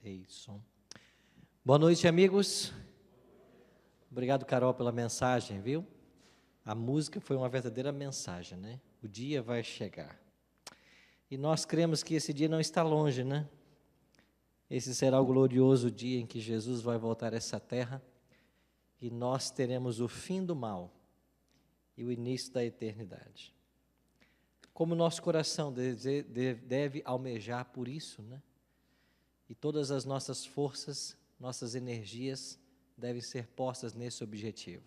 Eison. Boa noite, amigos. Obrigado, Carol, pela mensagem, viu? A música foi uma verdadeira mensagem, né? O dia vai chegar. E nós cremos que esse dia não está longe, né? Esse será o glorioso dia em que Jesus vai voltar a essa terra e nós teremos o fim do mal e o início da eternidade. Como nosso coração deve almejar por isso, né? E todas as nossas forças, nossas energias devem ser postas nesse objetivo,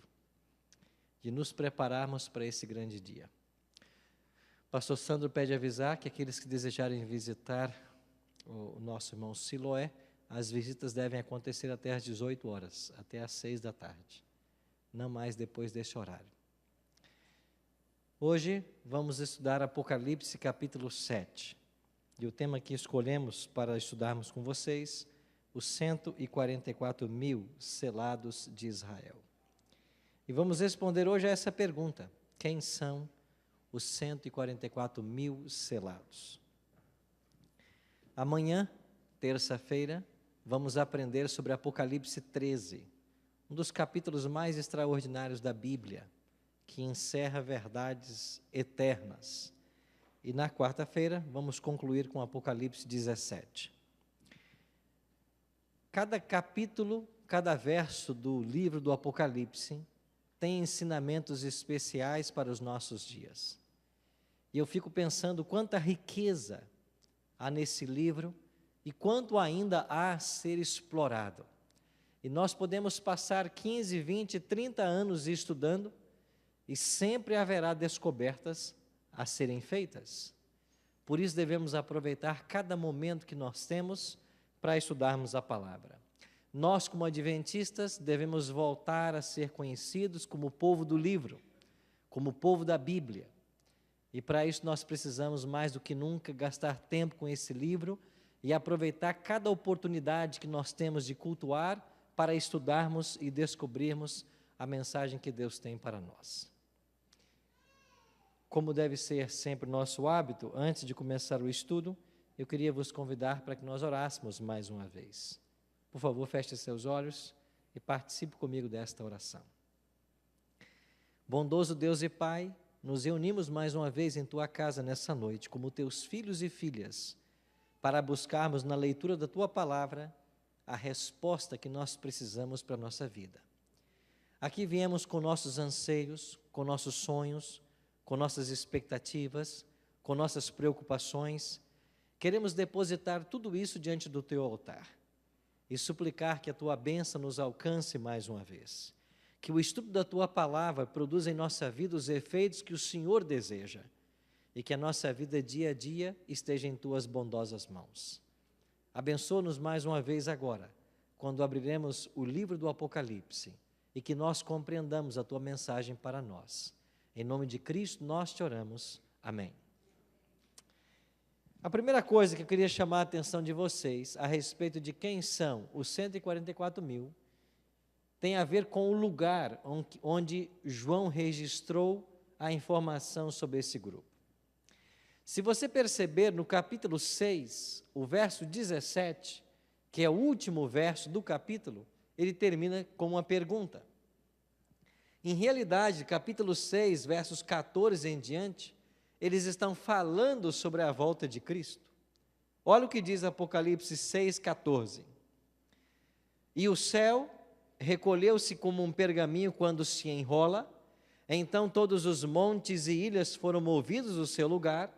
de nos prepararmos para esse grande dia. O pastor Sandro pede avisar que aqueles que desejarem visitar o nosso irmão Siloé, as visitas devem acontecer até às 18 horas, até às 6 da tarde, não mais depois desse horário. Hoje vamos estudar Apocalipse capítulo 7, e o tema que escolhemos para estudarmos com vocês, os 144 mil selados de Israel. E vamos responder hoje a essa pergunta: quem são os 144 mil selados? Amanhã, terça-feira, vamos aprender sobre Apocalipse 13, um dos capítulos mais extraordinários da Bíblia, que encerra verdades eternas. E na quarta-feira, vamos concluir com Apocalipse 17. Cada capítulo, cada verso do livro do Apocalipse tem ensinamentos especiais para os nossos dias. E eu fico pensando quanta riqueza há nesse livro e quanto ainda há a ser explorado. E nós podemos passar 15, 20, 30 anos estudando e sempre haverá descobertas a serem feitas. Por isso devemos aproveitar cada momento que nós temos para estudarmos a palavra. Nós, como adventistas, devemos voltar a ser conhecidos como o povo do livro, como o povo da Bíblia. E para isso nós precisamos mais do que nunca gastar tempo com esse livro e aproveitar cada oportunidade que nós temos de cultuar para estudarmos e descobrirmos a mensagem que Deus tem para nós. Como deve ser sempre nosso hábito, antes de começar o estudo, eu queria vos convidar para que nós orássemos mais uma vez. Por favor, feche seus olhos e participe comigo desta oração. Bondoso Deus e Pai, nos reunimos mais uma vez em Tua casa nessa noite, como Teus filhos e filhas, para buscarmos na leitura da Tua palavra a resposta que nós precisamos para a nossa vida. Aqui viemos com nossos anseios, com nossos sonhos, com nossas expectativas, com nossas preocupações. Queremos depositar tudo isso diante do Teu altar e suplicar que a Tua bênção nos alcance mais uma vez. Que o estudo da Tua palavra produza em nossa vida os efeitos que o Senhor deseja e que a nossa vida dia a dia esteja em Tuas bondosas mãos. Abençoa-nos mais uma vez agora, quando abriremos o livro do Apocalipse e que nós compreendamos a Tua mensagem para nós. Em nome de Cristo nós te oramos. Amém. A primeira coisa que eu queria chamar a atenção de vocês a respeito de quem são os 144 mil tem a ver com o lugar onde João registrou a informação sobre esse grupo. Se você perceber no capítulo 6, o verso 17, que é o último verso do capítulo, ele termina com uma pergunta. Em realidade, capítulo 6, versos 14 em diante, eles estão falando sobre a volta de Cristo. Olha o que diz Apocalipse 6, 14. E o céu recolheu-se como um pergaminho quando se enrola, então todos os montes e ilhas foram movidos do seu lugar,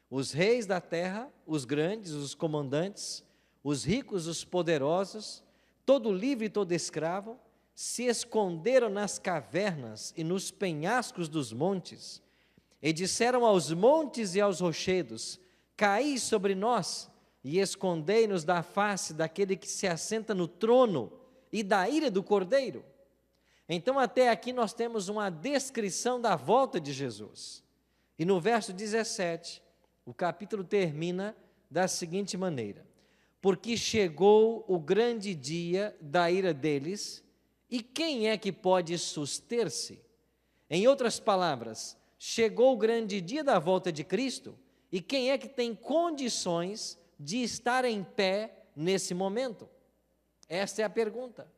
os reis da terra, os grandes, os comandantes, os ricos, os poderosos, todo livre e todo escravo, se esconderam nas cavernas e nos penhascos dos montes, e disseram aos montes e aos rochedos: caí sobre nós e escondei-nos da face daquele que se assenta no trono e da ira do Cordeiro. Então até aqui nós temos uma descrição da volta de Jesus. E no verso 17, o capítulo termina da seguinte maneira: porque chegou o grande dia da ira deles, e quem é que pode suster-se? Em outras palavras, chegou o grande dia da volta de Cristo, e quem é que tem condições de estar em pé nesse momento? Esta é a pergunta.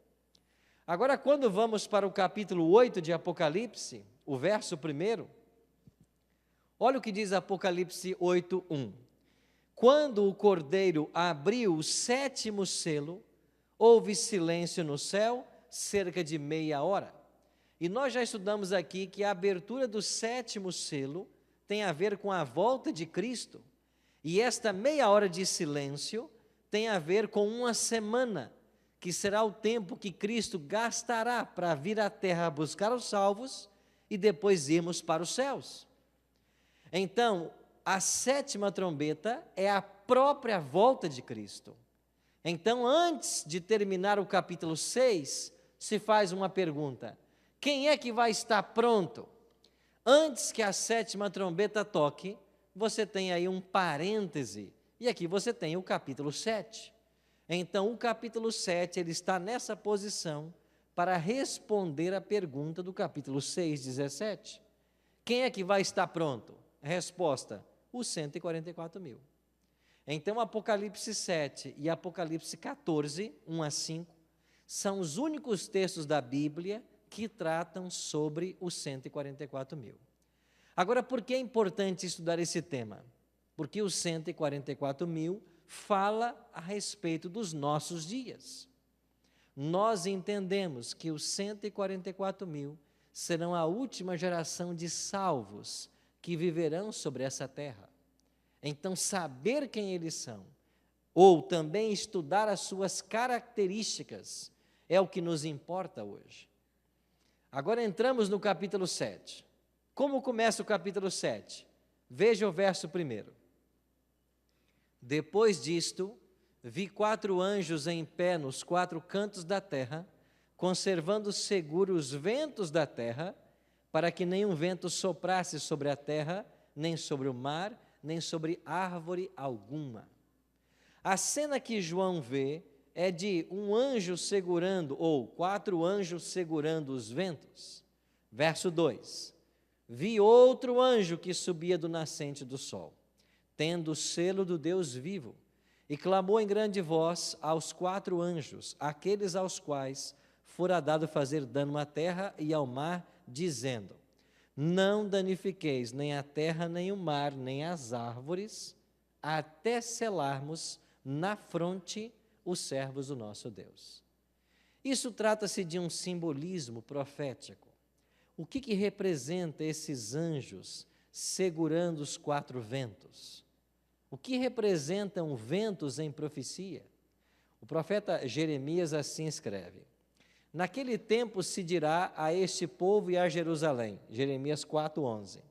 Agora, quando vamos para o capítulo 8 de Apocalipse, o verso 1, olha o que diz Apocalipse 8:1. Quando o Cordeiro abriu o 7º selo, houve silêncio no céu, cerca de meia hora. E nós já estudamos aqui que a abertura do 7º selo tem a ver com a volta de Cristo. E esta meia hora de silêncio tem a ver com uma semana, que será o tempo que Cristo gastará para vir à terra buscar os salvos e depois irmos para os céus. Então, a 7ª trombeta é a própria volta de Cristo. Então, antes de terminar o capítulo 6, se faz uma pergunta: quem é que vai estar pronto? Antes que a 7ª trombeta toque, você tem aí um parêntese, e aqui você tem o capítulo 7. Então, o capítulo 7, ele está nessa posição para responder a pergunta do capítulo 6:17. Quem é que vai estar pronto? Resposta: os 144.000. Então, Apocalipse 7 e Apocalipse 14, 1-5, são os únicos textos da Bíblia que tratam sobre os 144.000. Agora, por que é importante estudar esse tema? Porque os 144.000 fala a respeito dos nossos dias. Nós entendemos que os 144.000 serão a última geração de salvos que viverão sobre essa terra. Então, saber quem eles são, ou também estudar as suas características, é o que nos importa hoje. Agora entramos no capítulo 7. Como começa o capítulo 7? Veja o verso 1. Depois disto, vi 4 anjos em pé nos 4 cantos da terra, conservando seguros os ventos da terra, para que nenhum vento soprasse sobre a terra, nem sobre o mar, nem sobre árvore alguma. A cena que João vê é de um anjo segurando, ou 4 anjos segurando os ventos. Verso 2. Vi outro anjo que subia do nascente do sol, tendo o selo do Deus vivo, e clamou em grande voz aos 4 anjos, aqueles aos quais fora dado fazer dano à terra e ao mar, dizendo: não danifiqueis nem a terra, nem o mar, nem as árvores, até selarmos na fronte os servos do nosso Deus. Isso trata-se de um simbolismo profético. O que representa esses anjos segurando os 4 ventos? O que representam ventos em profecia? O profeta Jeremias assim escreve: naquele tempo se dirá a este povo e a Jerusalém, Jeremias 4:11,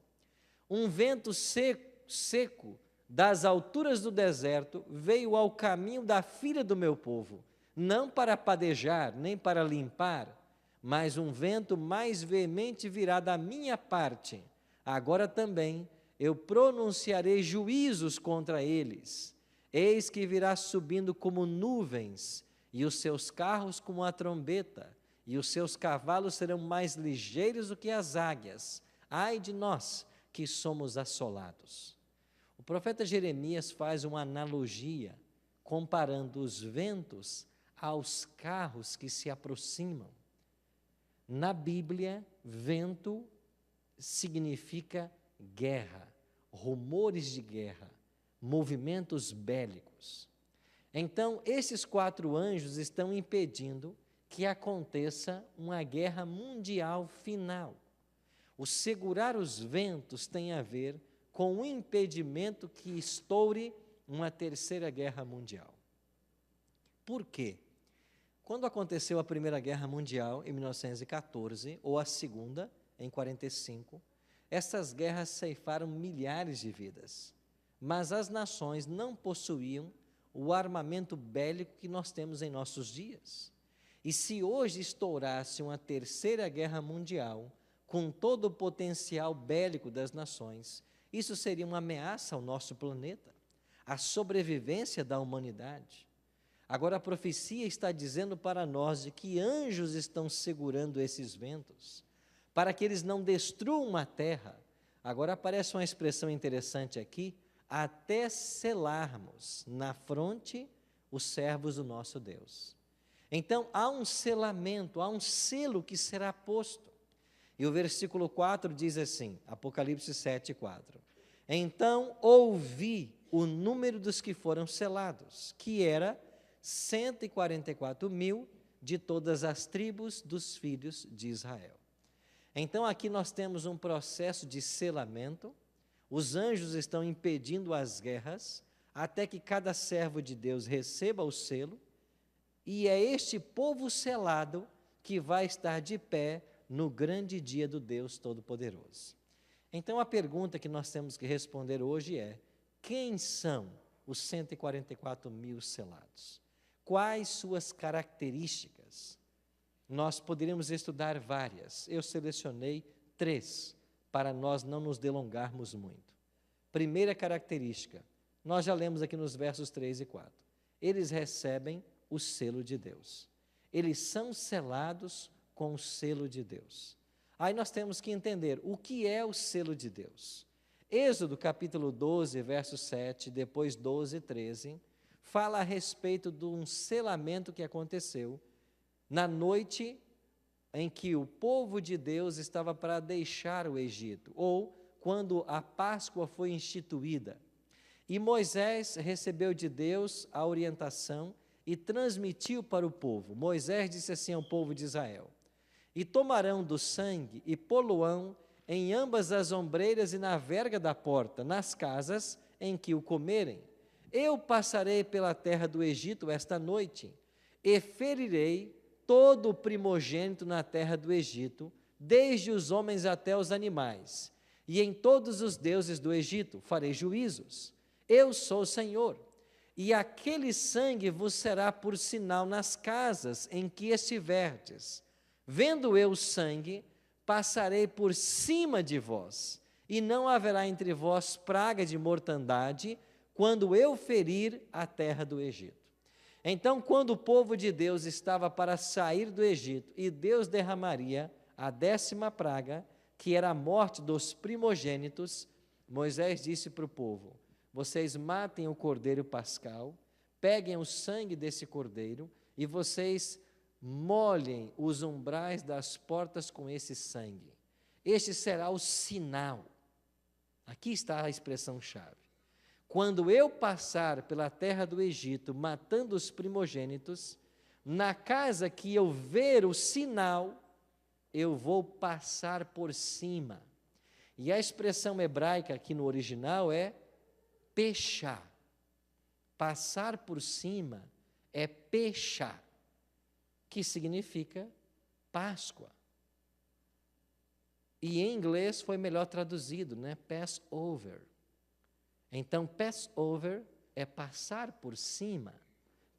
um vento seco das alturas do deserto veio ao caminho da filha do meu povo, não para padejar, nem para limpar, mas um vento mais veemente virá da minha parte. Agora também eu pronunciarei juízos contra eles. Eis que virá subindo como nuvens, e os seus carros como a trombeta, e os seus cavalos serão mais ligeiros do que as águias. Ai de nós, que somos assolados. O profeta Jeremias faz uma analogia, comparando os ventos aos carros que se aproximam. Na Bíblia, vento significa guerra, rumores de guerra, movimentos bélicos. Então, esses 4 anjos estão impedindo que aconteça uma guerra mundial final. O segurar os ventos tem a ver com o impedimento que estoure uma 3ª guerra mundial. Por quê? Quando aconteceu a Primeira Guerra Mundial, em 1914, ou a Segunda, em 1945, essas guerras ceifaram milhares de vidas, mas as nações não possuíam o armamento bélico que nós temos em nossos dias. E se hoje estourasse uma 3ª Guerra Mundial, com todo o potencial bélico das nações, isso seria uma ameaça ao nosso planeta, à sobrevivência da humanidade. Agora, a profecia está dizendo para nós de que anjos estão segurando esses ventos, para que eles não destruam a terra. Agora aparece uma expressão interessante aqui: até selarmos na fronte os servos do nosso Deus. Então, há um selamento, há um selo que será posto. E o versículo 4 diz assim, Apocalipse 7:4. Então ouvi o número dos que foram selados, que era 144.000 de todas as tribos dos filhos de Israel. Então aqui nós temos um processo de selamento, os anjos estão impedindo as guerras, até que cada servo de Deus receba o selo, e é este povo selado que vai estar de pé no grande dia do Deus Todo-Poderoso. Então a pergunta que nós temos que responder hoje é: quem são os 144.000 selados? Quais suas características? Nós poderíamos estudar várias, eu selecionei 3, para nós não nos delongarmos muito. Primeira característica, nós já lemos aqui nos versos 3 e 4. Eles recebem o selo de Deus. Eles são selados com o selo de Deus. Aí nós temos que entender o que é o selo de Deus. Êxodo capítulo 12, verso 7, depois 12 e 13, fala a respeito de um selamento que aconteceu na noite em que o povo de Deus estava para deixar o Egito, ou quando a Páscoa foi instituída. E Moisés recebeu de Deus a orientação e transmitiu para o povo. Moisés disse assim ao povo de Israel: e tomarão do sangue e poluão em ambas as ombreiras e na verga da porta, nas casas em que o comerem. Eu passarei pela terra do Egito esta noite, e ferirei todo o primogênito na terra do Egito, desde os homens até os animais, e em todos os deuses do Egito farei juízos. Eu sou o Senhor. E aquele sangue vos será por sinal nas casas em que estiverdes. Vendo eu o sangue, passarei por cima de vós, e não haverá entre vós praga de mortandade, quando eu ferir a terra do Egito. Então, quando o povo de Deus estava para sair do Egito, e Deus derramaria a 10ª praga, que era a morte dos primogênitos, Moisés disse para o povo: vocês matem o cordeiro pascal, peguem o sangue desse cordeiro, e vocês molhem os umbrais das portas com esse sangue. Este será o sinal. Aqui está a expressão-chave. Quando eu passar pela terra do Egito, matando os primogênitos, na casa que eu ver o sinal, eu vou passar por cima. E a expressão hebraica aqui no original é pechar. Passar por cima é pechar, que significa Páscoa. E em inglês foi melhor traduzido, né? Passover. Então, Passover é passar por cima.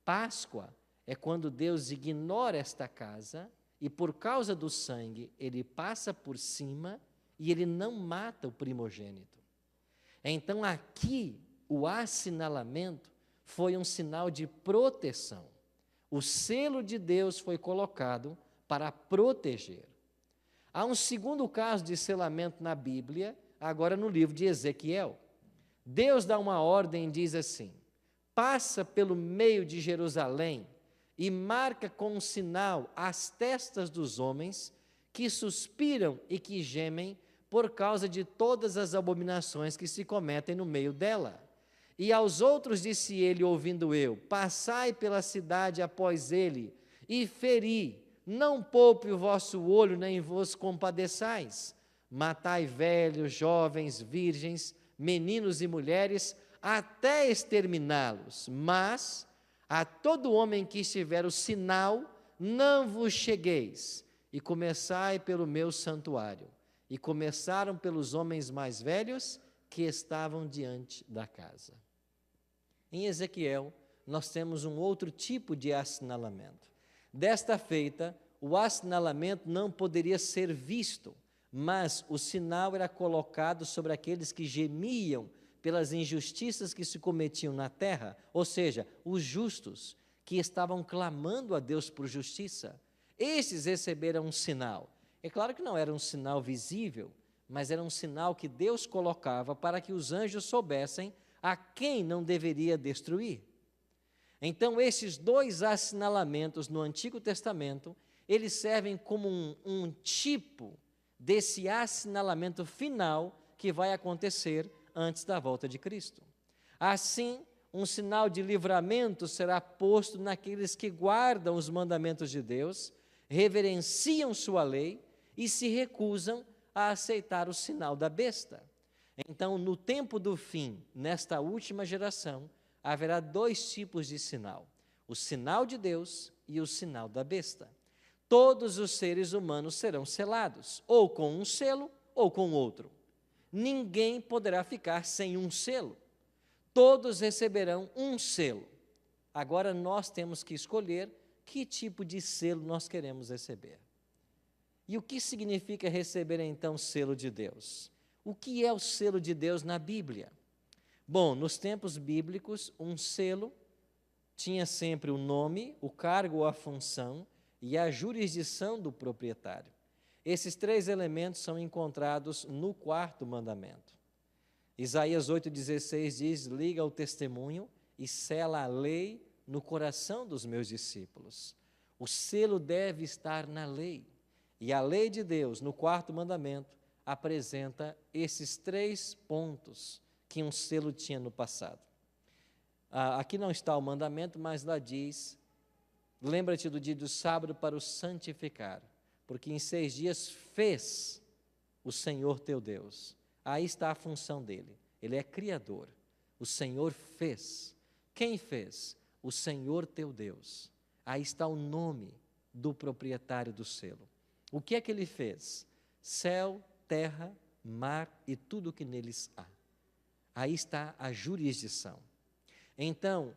Páscoa é quando Deus ignora esta casa e, por causa do sangue, Ele passa por cima e Ele não mata o primogênito. Então, aqui, o assinalamento foi um sinal de proteção. O selo de Deus foi colocado para proteger. Há um segundo caso de selamento na Bíblia, agora no livro de Ezequiel. Deus dá uma ordem e diz assim: passa pelo meio de Jerusalém e marca com um sinal as testas dos homens que suspiram e que gemem por causa de todas as abominações que se cometem no meio dela. E aos outros disse ele, ouvindo eu: passai pela cidade após ele e feri, não poupe o vosso olho, nem vos compadeçais. Matai velhos, jovens, virgens, meninos e mulheres, até exterminá-los. Mas a todo homem que estiver o sinal, não vos chegueis. E começai pelo meu santuário. E começaram pelos homens mais velhos que estavam diante da casa. Em Ezequiel, nós temos um outro tipo de assinalamento. Desta feita, o assinalamento não poderia ser visto, mas o sinal era colocado sobre aqueles que gemiam pelas injustiças que se cometiam na terra, ou seja, os justos que estavam clamando a Deus por justiça. Estes receberam um sinal. É claro que não era um sinal visível, mas era um sinal que Deus colocava para que os anjos soubessem a quem não deveria destruir. Então, esses dois assinalamentos no Antigo Testamento, eles servem como um tipo desse assinalamento final que vai acontecer antes da volta de Cristo. Assim, um sinal de livramento será posto naqueles que guardam os mandamentos de Deus, reverenciam sua lei e se recusam a aceitar o sinal da besta. Então, no tempo do fim, nesta última geração, haverá dois tipos de sinal: o sinal de Deus e o sinal da besta. Todos os seres humanos serão selados, ou com um selo ou com outro. Ninguém poderá ficar sem um selo. Todos receberão um selo. Agora nós temos que escolher que tipo de selo nós queremos receber. E o que significa receber então selo de Deus? O que é o selo de Deus na Bíblia? Bom, nos tempos bíblicos, um selo tinha sempre o nome, o cargo ou a função e a jurisdição do proprietário. Esses três elementos são encontrados no quarto mandamento. Isaías 8,16 diz: liga o testemunho e sela a lei no coração dos meus discípulos. O selo deve estar na lei. E a lei de Deus, no quarto mandamento, apresenta esses três pontos que um selo tinha no passado. Aqui não está o mandamento, mas lá diz: lembra-te do dia do sábado para o santificar, porque em 6 dias fez o Senhor teu Deus. Aí está a função dele. Ele é criador. O Senhor fez. Quem fez? O Senhor teu Deus. Aí está o nome do proprietário do selo. O que é que ele fez? Céu, terra, mar e tudo o que neles há. Aí está a jurisdição. Então,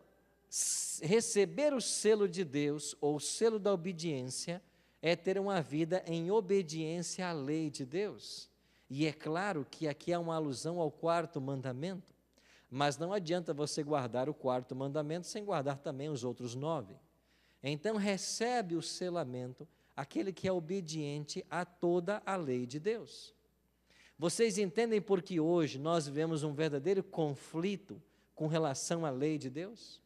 receber o selo de Deus, ou o selo da obediência, é ter uma vida em obediência à lei de Deus. E é claro que aqui há uma alusão ao quarto mandamento, mas não adianta você guardar o quarto mandamento sem guardar também os outros 9. Então, recebe o selamento aquele que é obediente a toda a lei de Deus. Vocês entendem por que hoje nós vivemos um verdadeiro conflito com relação à lei de Deus?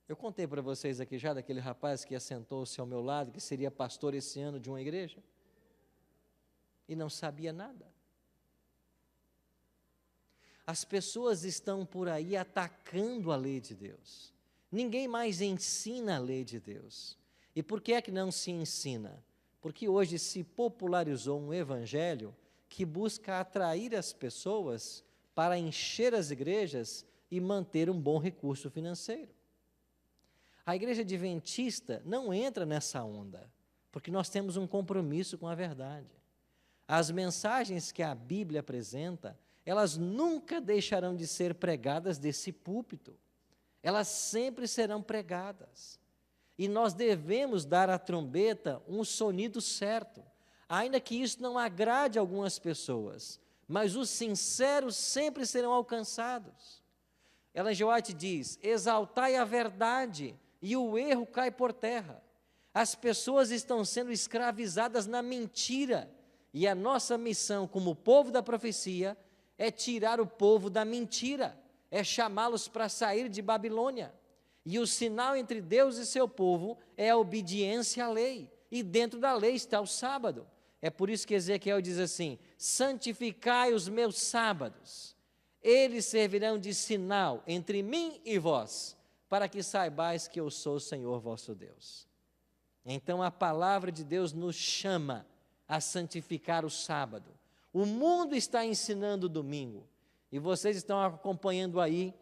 Eu contei para vocês aqui já daquele rapaz que assentou-se ao meu lado, que seria pastor esse ano de uma igreja, e não sabia nada. As pessoas estão por aí atacando a lei de Deus. Ninguém mais ensina a lei de Deus. E por que é que não se ensina? Porque hoje se popularizou um evangelho que busca atrair as pessoas para encher as igrejas e manter um bom recurso financeiro. A igreja adventista não entra nessa onda, porque nós temos um compromisso com a verdade. As mensagens que a Bíblia apresenta, elas nunca deixarão de ser pregadas desse púlpito. Elas sempre serão pregadas. E nós devemos dar à trombeta um sonido certo, ainda que isso não agrade algumas pessoas, mas os sinceros sempre serão alcançados. Ellen G. White diz: exaltai a verdade e o erro cai por terra. As pessoas estão sendo escravizadas na mentira, e a nossa missão como povo da profecia é tirar o povo da mentira, é chamá-los para sair de Babilônia. E o sinal entre Deus e seu povo é a obediência à lei, e dentro da lei está o sábado. É por isso que Ezequiel diz assim: santificai os meus sábados, eles servirão de sinal entre mim e vós, para que saibais que eu sou o Senhor vosso Deus. Então a palavra de Deus nos chama a santificar o sábado. O mundo está ensinando o domingo, e vocês estão acompanhando aí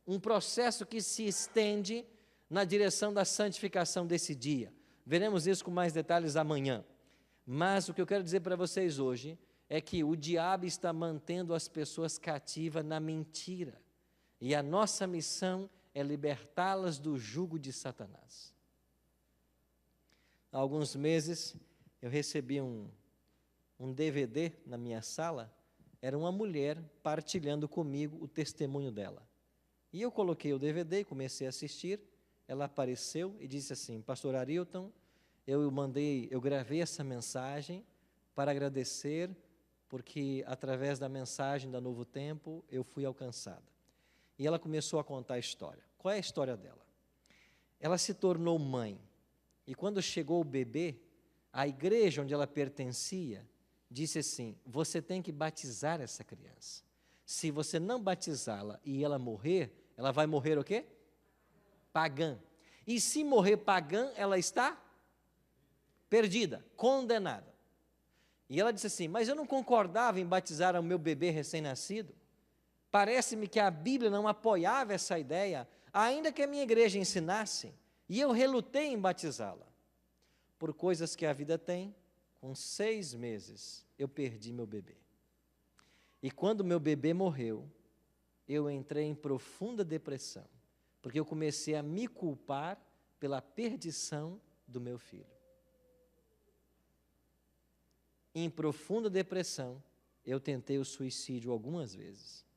um processo que se estende na direção da santificação desse dia. Veremos isso com mais detalhes amanhã. Mas o que eu quero dizer para vocês hoje é que o diabo está mantendo as pessoas cativas na mentira. E a nossa missão é libertá-las do jugo de Satanás. Há alguns meses eu recebi um DVD na minha sala. Era uma mulher partilhando comigo o testemunho dela. E eu coloquei o DVD e comecei a assistir. Ela apareceu e disse assim: pastor Arilton, eu gravei essa mensagem para agradecer, porque através da mensagem da Novo Tempo eu fui alcançada. E ela começou a contar a história. Qual é a história dela? Ela se tornou mãe. E quando chegou o bebê, a igreja onde ela pertencia disse assim: você tem que batizar essa criança. Se você não batizá-la e ela morrer, ela vai morrer o quê? Pagã. E se morrer pagã, ela está perdida, condenada. E ela disse assim: mas eu não concordava em batizar o meu bebê recém-nascido. Parece-me que a Bíblia não apoiava essa ideia, ainda que a minha igreja ensinasse, e eu relutei em batizá-la. Por coisas que a vida tem, com 6 meses, eu perdi meu bebê. E quando meu bebê morreu, eu entrei em profunda depressão, porque eu comecei a me culpar pela perdição do meu filho. Em profunda depressão, eu tentei o suicídio algumas vezes.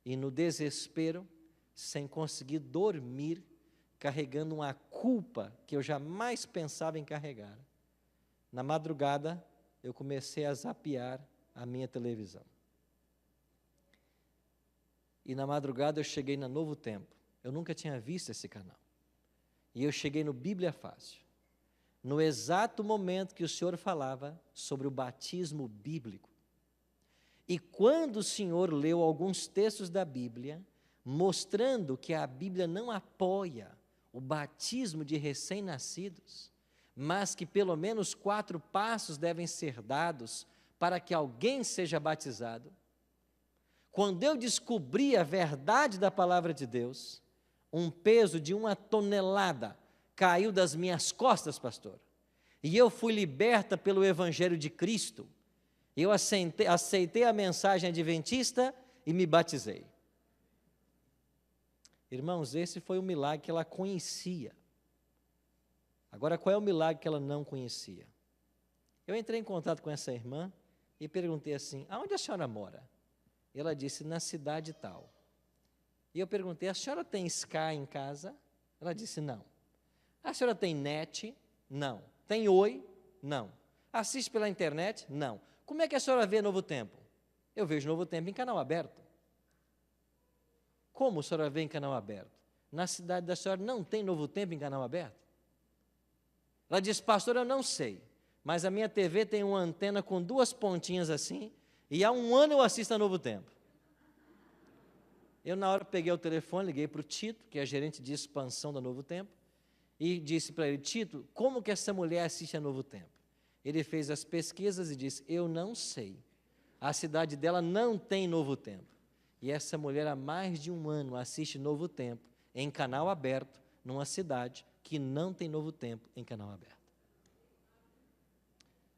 E no desespero, sem conseguir dormir, carregando uma culpa que eu jamais pensava em carregar, na madrugada, eu comecei a zapear a minha televisão. E na madrugada eu cheguei na Novo Tempo. Eu nunca tinha visto esse canal. E eu cheguei no Bíblia Fácil, no exato momento que o Senhor falava sobre o batismo bíblico. E quando o Senhor leu alguns textos da Bíblia, mostrando que a Bíblia não apoia o batismo de recém-nascidos, mas que pelo menos 4 passos devem ser dados para que alguém seja batizado. Quando eu descobri a verdade da palavra de Deus, um peso de 1 tonelada caiu das minhas costas, pastor. E eu fui liberta pelo Evangelho de Cristo. Eu aceitei a mensagem adventista e me batizei. Irmãos, esse foi o milagre que ela conhecia. Agora, qual é o milagre que ela não conhecia? Eu entrei em contato com essa irmã e perguntei assim: aonde a senhora mora? Ela disse: na cidade tal. E eu perguntei: a senhora tem Sky em casa? Ela disse: não. A senhora tem net? Não. Tem Oi? Não. Assiste pela internet? Não. Como é que a senhora vê Novo Tempo? Eu vejo Novo Tempo em canal aberto. Como a senhora vê em canal aberto? Na cidade da senhora não tem Novo Tempo em canal aberto? Ela disse: pastor, eu não sei, mas a minha TV tem uma antena com 2 pontinhas assim, e há 1 ano eu assisto a Novo Tempo. Eu, na hora, peguei o telefone, liguei para o Tito, que é gerente de expansão da Novo Tempo, e disse para ele: Tito, como que essa mulher assiste a Novo Tempo? Ele fez as pesquisas e disse: eu não sei, a cidade dela não tem Novo Tempo. E essa mulher há mais de 1 ano assiste Novo Tempo em canal aberto, numa cidade que não tem Novo Tempo em canal aberto.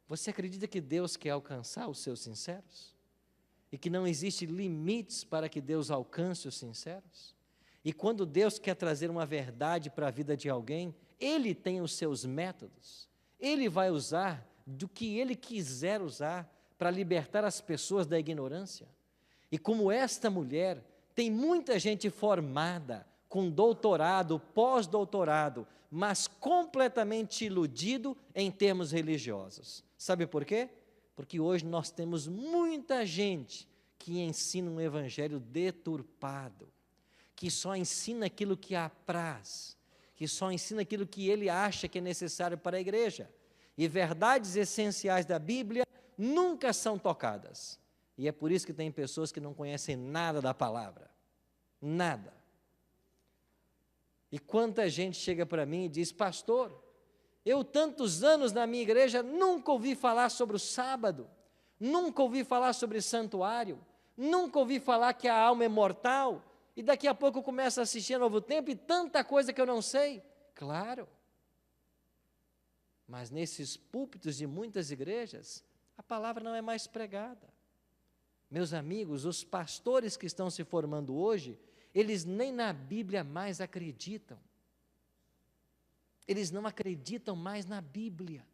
Você acredita que Deus quer alcançar os seus sinceros? E que não existe limites para que Deus alcance os sinceros? E quando Deus quer trazer uma verdade para a vida de alguém, Ele tem os seus métodos. Ele vai usar do que Ele quiser usar para libertar as pessoas da ignorância. E como esta mulher, tem muita gente formada, com doutorado, pós-doutorado, mas completamente iludido em termos religiosos. Sabe por quê? Porque hoje nós temos muita gente que ensina um evangelho deturpado, que só ensina aquilo que apraz, que só ensina aquilo que ele acha que é necessário para a igreja. E verdades essenciais da Bíblia nunca são tocadas. E é por isso que tem pessoas que não conhecem nada da palavra. Nada. E quanta gente chega para mim e diz: pastor, eu tantos anos na minha igreja nunca ouvi falar sobre o sábado, nunca ouvi falar sobre santuário, nunca ouvi falar que a alma é mortal, e daqui a pouco eu começo a assistir a Novo Tempo e tanta coisa que eu não sei. Claro. Mas nesses púlpitos de muitas igrejas, a palavra não é mais pregada. Meus amigos, os pastores que estão se formando hoje, eles nem na Bíblia mais acreditam. Eles não acreditam mais na Bíblia.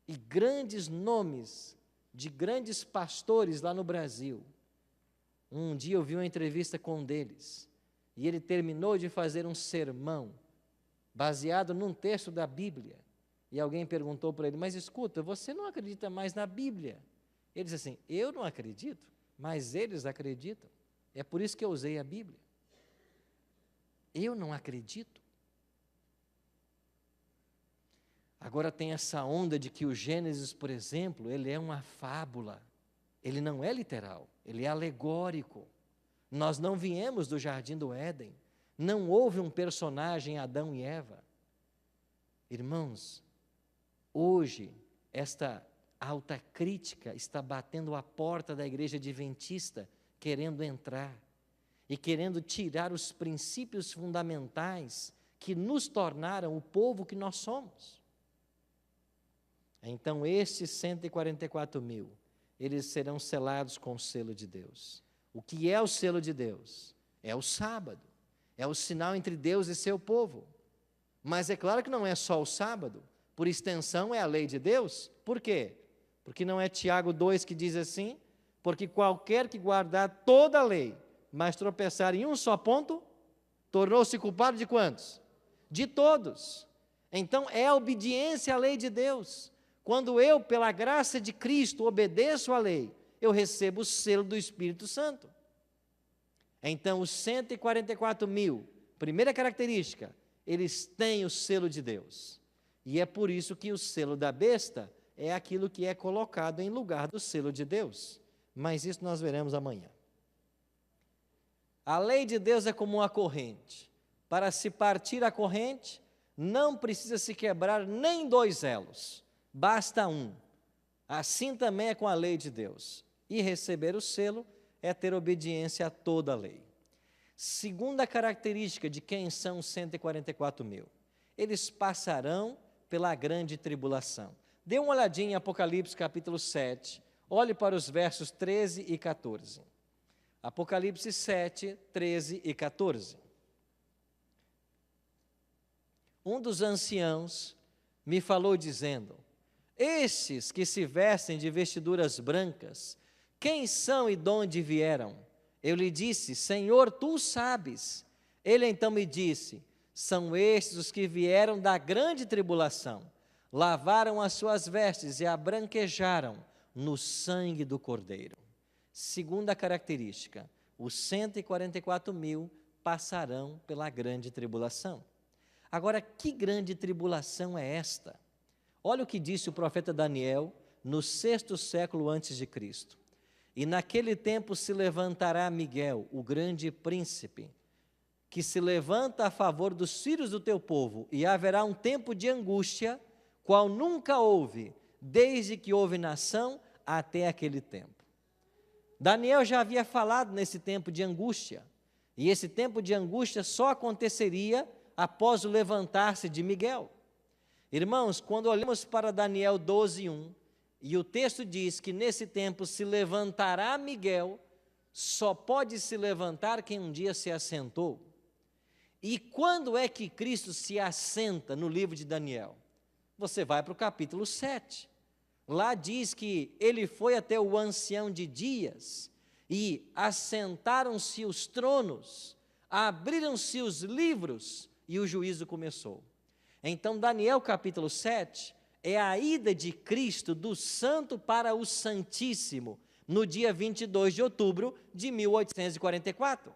E grandes nomes de grandes pastores lá no Brasil. Um dia eu vi uma entrevista com um deles, e ele terminou de fazer um sermão baseado num texto da Bíblia. E alguém perguntou para ele: mas escuta, você não acredita mais na Bíblia? Ele disse assim: eu não acredito? mas eles acreditam. É por isso que eu usei a Bíblia. Eu não acredito. Agora tem essa onda de que o Gênesis, por exemplo, ele é uma fábula. Ele não é literal, ele é alegórico. Nós não viemos do jardim do Éden. Não houve um personagem Adão e Eva. Irmãos, hoje esta alta crítica está batendo a porta da igreja adventista, querendo entrar e querendo tirar os princípios fundamentais que nos tornaram o povo que nós somos. Então, estes 144.000, eles serão selados com o selo de Deus. O que é o selo de Deus? É o sábado. É o sinal entre Deus e seu povo. Mas é claro que não é só o sábado. Por extensão, é a lei de Deus. Por quê? Porque não é Tiago 2 que diz assim? Porque qualquer que guardar toda a lei, mas tropeçar em um só ponto, tornou-se culpado de quantos? De todos. Então, é a obediência à lei de Deus. Quando eu, pela graça de Cristo, obedeço à lei, eu recebo o selo do Espírito Santo. Então, os 144.000, primeira característica, eles têm o selo de Deus. E é por isso que o selo da besta é aquilo que é colocado em lugar do selo de Deus. Mas isso nós veremos amanhã. A lei de Deus é como uma corrente. Para se partir a corrente, não precisa se quebrar nem 2 elos. Basta um. Assim também é com a lei de Deus. E receber o selo é ter obediência a toda a lei. Segunda característica de quem são os 144.000. Eles passarão pela grande tribulação. Dê uma olhadinha em Apocalipse capítulo 7. Olhe para os versos 13 e 14. Apocalipse 7, 13 e 14. Um dos anciãos me falou dizendo: estes que se vestem de vestiduras brancas, quem são e de onde vieram? Eu lhe disse: Senhor, tu sabes. Ele então me disse: são estes os que vieram da grande tribulação, lavaram as suas vestes e a branquejaram no sangue do Cordeiro. Segunda característica, os 144.000 passarão pela grande tribulação. Agora, que grande tribulação é esta? Olha o que disse o profeta Daniel no 6º século antes de Cristo. E naquele tempo se levantará Miguel, o grande príncipe, que se levanta a favor dos filhos do teu povo, e haverá um tempo de angústia, qual nunca houve, desde que houve nação até aquele tempo. Daniel já havia falado nesse tempo de angústia, e esse tempo de angústia só aconteceria após o levantar-se de Miguel. Irmãos, quando olhamos para Daniel 12:1, e o texto diz que nesse tempo se levantará Miguel, só pode se levantar quem um dia se assentou. E quando é que Cristo se assenta no livro de Daniel? Você vai para o capítulo 7. Lá diz que ele foi até o ancião de dias, e assentaram-se os tronos, abriram-se os livros, e o juízo começou. Então, Daniel capítulo 7 é a ida de Cristo do santo para o santíssimo, no dia 22 de outubro de 1844.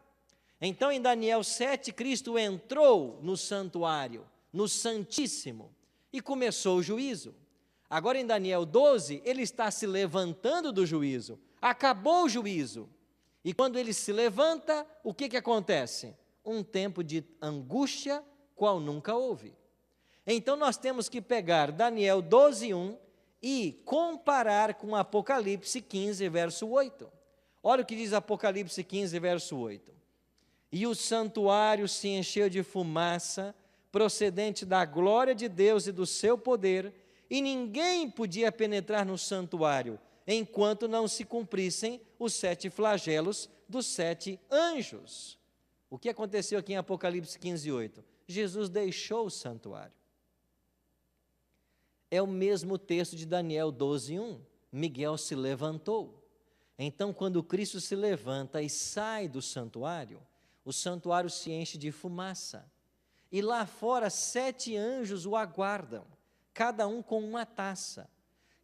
Então, em Daniel 7, Cristo entrou no santuário, no santíssimo, e começou o juízo. Agora, em Daniel 12, ele está se levantando do juízo, acabou o juízo. E quando ele se levanta, o que acontece? Um tempo de angústia, qual nunca houve. Então, nós temos que pegar Daniel 12:1 e comparar com Apocalipse 15, verso 8. Olha o que diz Apocalipse 15, verso 8. E o santuário se encheu de fumaça, procedente da glória de Deus e do seu poder, e ninguém podia penetrar no santuário, enquanto não se cumprissem os 7 flagelos dos 7 anjos. O que aconteceu aqui em Apocalipse 15, 8? Jesus deixou o santuário. É o mesmo texto de Daniel 12:1. Miguel se levantou. Então, quando Cristo se levanta e sai do santuário, o santuário se enche de fumaça. E lá fora 7 anjos o aguardam, cada um com uma taça.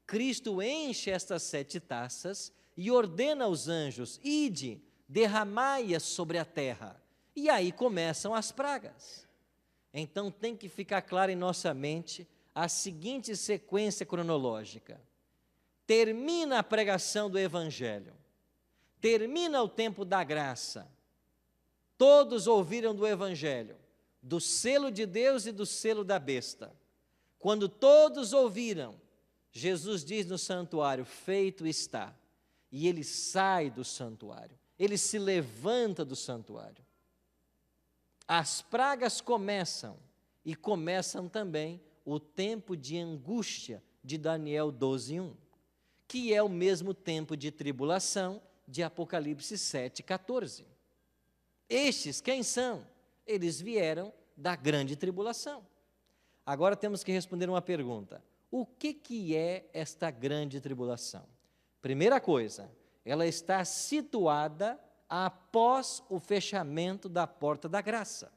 Cristo enche estas 7 taças e ordena aos anjos: ide, derramai-as sobre a terra. E aí começam as pragas. Então tem que ficar claro em nossa mente a seguinte sequência cronológica: termina a pregação do Evangelho, termina o tempo da graça, todos ouviram do Evangelho, do selo de Deus e do selo da besta. Quando todos ouviram, Jesus diz no santuário: feito está. E ele sai do santuário, ele se levanta do santuário. As pragas começam, e começam também o tempo de angústia de Daniel 12:1, que é o mesmo tempo de tribulação de Apocalipse 7:14. Estes quem são? Eles vieram da grande tribulação. Agora temos que responder uma pergunta: o que é esta grande tribulação? Primeira coisa, ela está situada após o fechamento da porta da graça.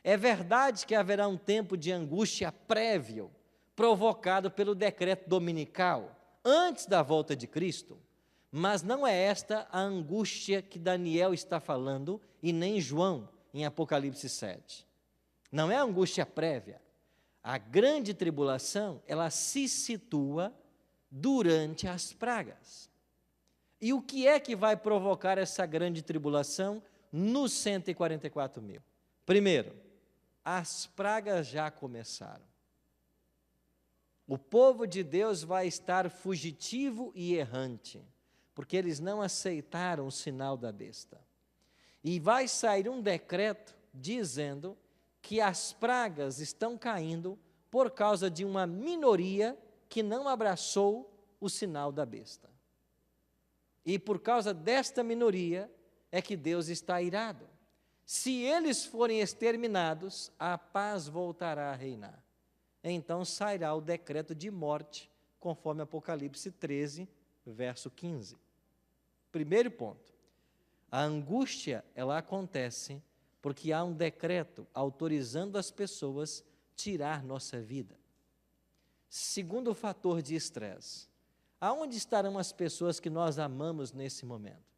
É verdade que haverá um tempo de angústia prévio, provocado pelo decreto dominical, antes da volta de Cristo, mas não é esta a angústia que Daniel está falando, e nem João, em Apocalipse 7. Não é a angústia prévia. A grande tribulação, ela se situa durante as pragas. E o que é que vai provocar essa grande tribulação nos 144.000? Primeiro, as pragas já começaram. O povo de Deus vai estar fugitivo e errante, porque eles não aceitaram o sinal da besta. E vai sair um decreto dizendo que as pragas estão caindo por causa de uma minoria que não abraçou o sinal da besta. E por causa desta minoria é que Deus está irado. Se eles forem exterminados, a paz voltará a reinar. Então sairá o decreto de morte, conforme Apocalipse 13, verso 15. Primeiro ponto, a angústia, ela acontece porque há um decreto autorizando as pessoas tirar nossa vida. Segundo fator de estresse, aonde estarão as pessoas que nós amamos nesse momento?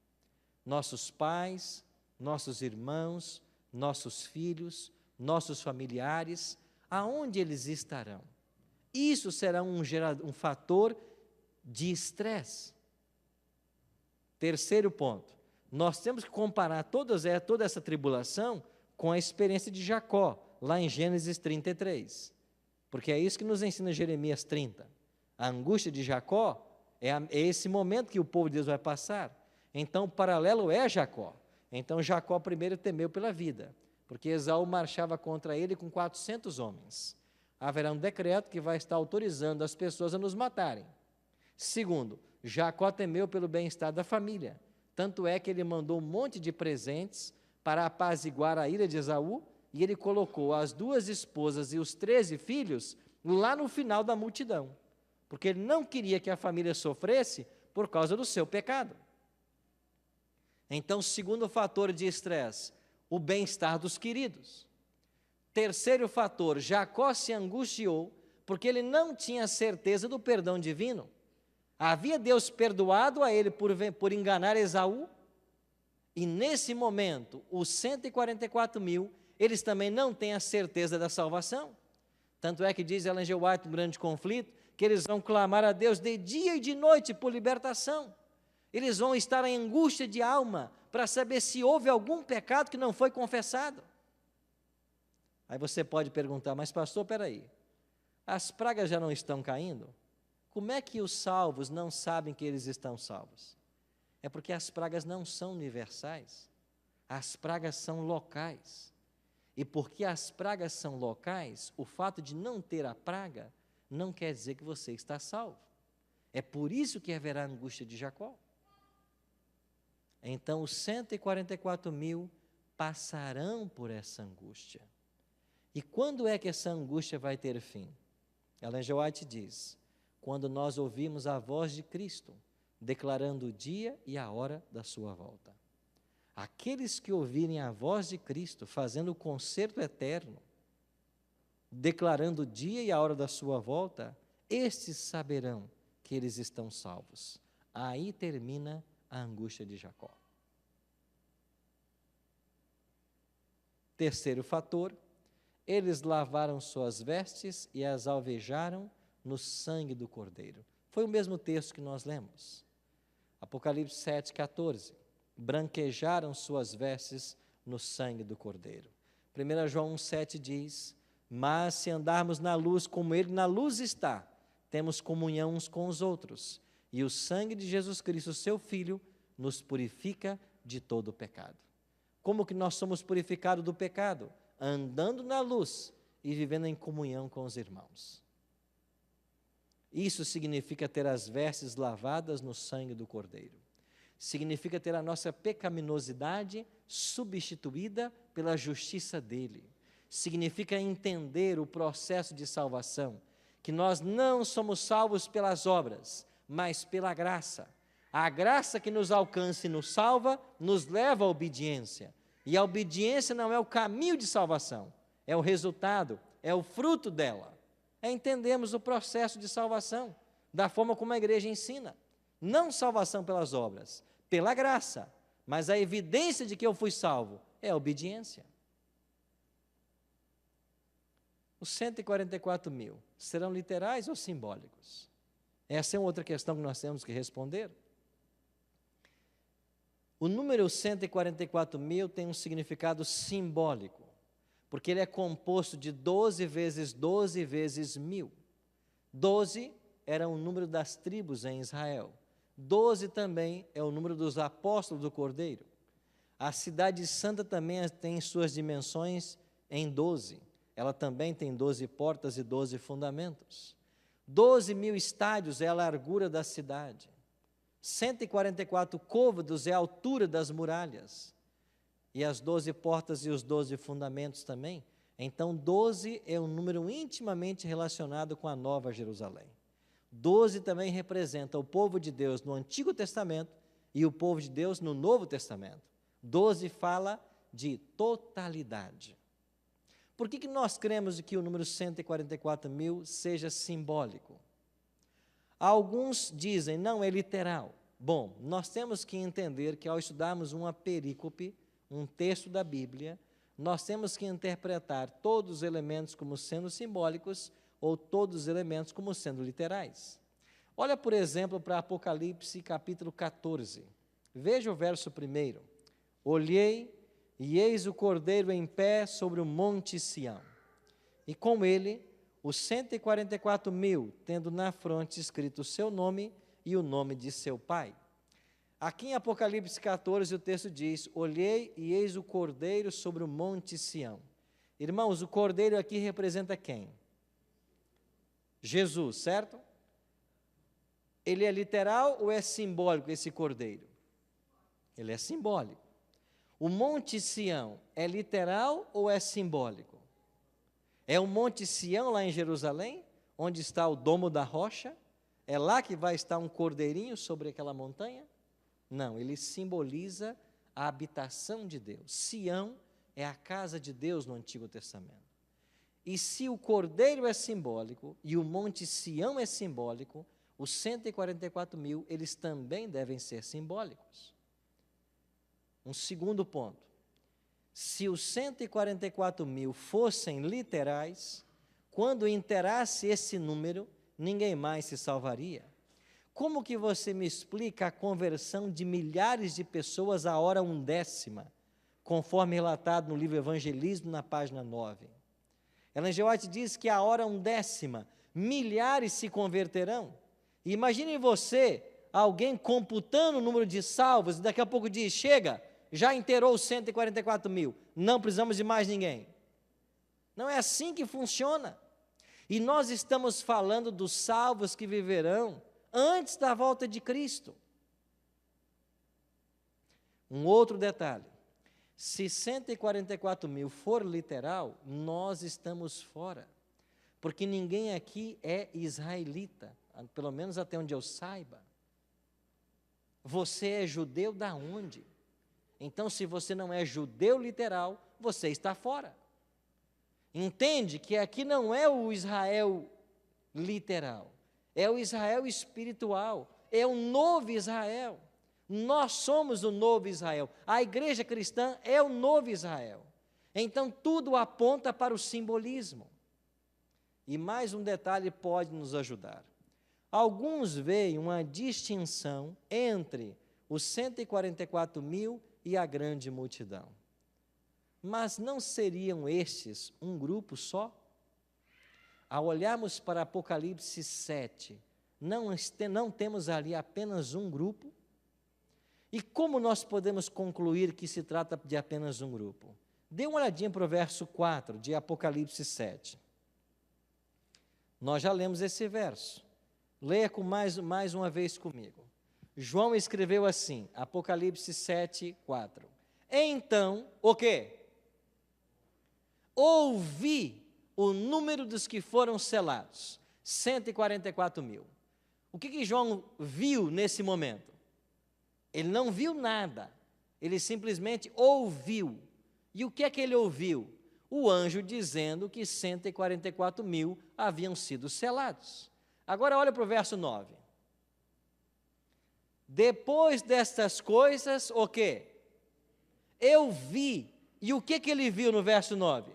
Nossos pais, nossos irmãos, nossos filhos, nossos familiares, aonde eles estarão? Isso será um fator de estresse. Terceiro ponto, nós temos que comparar toda essa tribulação com a experiência de Jacó, lá em Gênesis 33, porque é isso que nos ensina Jeremias 30. A angústia de Jacó é esse momento que o povo de Deus vai passar. Então, o paralelo é Jacó. Então, Jacó primeiro temeu pela vida, porque Esaú marchava contra ele com 400 homens. Haverá um decreto que vai estar autorizando as pessoas a nos matarem. Segundo, Jacó temeu pelo bem-estar da família. Tanto é que ele mandou um monte de presentes para apaziguar a ira de Esaú, e ele colocou as 2 esposas e os 13 filhos lá no final da multidão, porque ele não queria que a família sofresse por causa do seu pecado. Então, segundo fator de estresse, o bem-estar dos queridos. Terceiro fator, Jacó se angustiou porque ele não tinha certeza do perdão divino. Havia Deus perdoado a ele por enganar Esaú? E nesse momento, os 144.000, eles também não têm a certeza da salvação. Tanto é que diz Ellen G. White, um grande conflito, que eles vão clamar a Deus de dia e de noite por libertação. Eles vão estar em angústia de alma para saber se houve algum pecado que não foi confessado. Aí você pode perguntar: mas pastor, peraí, as pragas já não estão caindo? Como é que os salvos não sabem que eles estão salvos? É porque as pragas não são universais, as pragas são locais. E porque as pragas são locais, o fato de não ter a praga não quer dizer que você está salvo. É por isso que haverá a angústia de Jacó. Então, os 144.000 passarão por essa angústia. E quando é que essa angústia vai ter fim? Ellen G. White diz: quando nós ouvimos a voz de Cristo, declarando o dia e a hora da sua volta. Aqueles que ouvirem a voz de Cristo, fazendo o concerto eterno, declarando o dia e a hora da sua volta, estes saberão que eles estão salvos. Aí termina a angústia de Jacó. Terceiro fator, eles lavaram suas vestes e as alvejaram no sangue do Cordeiro. Foi o mesmo texto que nós lemos. Apocalipse 7,14. Branquejaram suas vestes no sangue do Cordeiro. 1 João 1,7 diz: mas se andarmos na luz como Ele na luz está, temos comunhão uns com os outros, e o sangue de Jesus Cristo, seu Filho, nos purifica de todo o pecado. Como que nós somos purificados do pecado? Andando na luz e vivendo em comunhão com os irmãos. Isso significa ter as vestes lavadas no sangue do Cordeiro. Significa ter a nossa pecaminosidade substituída pela justiça dele. Significa entender o processo de salvação, que nós não somos salvos pelas obras, mas pela graça. A graça que nos alcança e nos salva, nos leva à obediência. E a obediência não é o caminho de salvação, é o resultado, é o fruto dela. Entendemos o processo de salvação, da forma como a igreja ensina. Não salvação pelas obras, pela graça. Mas a evidência de que eu fui salvo é a obediência. Os 144 mil serão literais ou simbólicos? Essa é outra questão que nós temos que responder. O número 144 mil tem um significado simbólico, porque ele é composto de 12 vezes 12 vezes 1000. 12 era o número das tribos em Israel. 12 também é o número dos apóstolos do Cordeiro. A cidade santa também tem suas dimensões em 12. Ela também tem 12 portas e 12 fundamentos. 12.000 estádios é a largura da cidade. 144 côvados é a altura das muralhas. E as 12 portas e os 12 fundamentos também. Então, 12 é um número intimamente relacionado com a Nova Jerusalém. 12 também representa o povo de Deus no Antigo Testamento e o povo de Deus no Novo Testamento. 12 fala de totalidade. Por que nós cremos que o número 144 mil seja simbólico? Alguns dizem, não, é literal. Bom, nós temos que entender que ao estudarmos uma perícope, um texto da Bíblia, nós temos que interpretar todos os elementos como sendo simbólicos ou todos os elementos como sendo literais. Olha, por exemplo, para Apocalipse capítulo 14. Veja o verso 1. Olhei e eis o Cordeiro em pé sobre o monte Sião, e com ele os 144 mil, tendo na fronte escrito o seu nome e o nome de seu pai. Aqui em Apocalipse 14 o texto diz, olhei e eis o Cordeiro sobre o monte Sião. Irmãos, o Cordeiro aqui representa quem? Jesus, certo? Ele é literal ou é simbólico esse Cordeiro? Ele é simbólico. O monte Sião é literal ou é simbólico? É o monte Sião lá em Jerusalém, onde está o domo da rocha? É lá que vai estar um cordeirinho sobre aquela montanha? Não, ele simboliza a habitação de Deus. Sião é a casa de Deus no Antigo Testamento. E se o cordeiro é simbólico e o monte Sião é simbólico, os 144 mil, eles também devem ser simbólicos. Um segundo ponto. Se os 144 mil fossem literais, quando inteirasse esse número, ninguém mais se salvaria. Como que você me explica a conversão de milhares de pessoas à hora 1/10, conforme relatado no livro Evangelismo, na página 9? Ellen G. White diz que à hora 1/10, milhares se converterão. E imagine você, alguém computando o número de salvos, e daqui a pouco diz, chega, já inteirou os 144 mil, não precisamos de mais ninguém. Não é assim que funciona. E nós estamos falando dos salvos que viverão antes da volta de Cristo. Um outro detalhe, se 144 mil for literal, nós estamos fora, porque ninguém aqui é israelita, pelo menos até onde eu saiba. Você é judeu da onde? Então, se você não é judeu literal, você está fora. Entende que aqui não é o Israel literal, é o Israel espiritual, é o novo Israel. Nós somos o novo Israel. A igreja cristã é o novo Israel. Então, tudo aponta para o simbolismo. E mais um detalhe pode nos ajudar. Alguns veem uma distinção entre os 144.000 e a grande multidão. Mas não seriam estes um grupo só? Ao olharmos para Apocalipse 7, não temos ali apenas um grupo? E como nós podemos concluir que se trata de apenas um grupo? Dê uma olhadinha para o verso 4 de Apocalipse 7. Nós já lemos esse verso. Leia mais uma vez comigo. João escreveu assim, Apocalipse 7, 4. Então, o quê? Ouvi o número dos que foram selados, 144.000. O que João viu nesse momento? Ele não viu nada, ele simplesmente ouviu. E o que é que ele ouviu? O anjo dizendo que 144.000 haviam sido selados. Agora olha para o verso 9. Depois destas coisas, o quê? Eu vi. E o que ele viu no verso 9?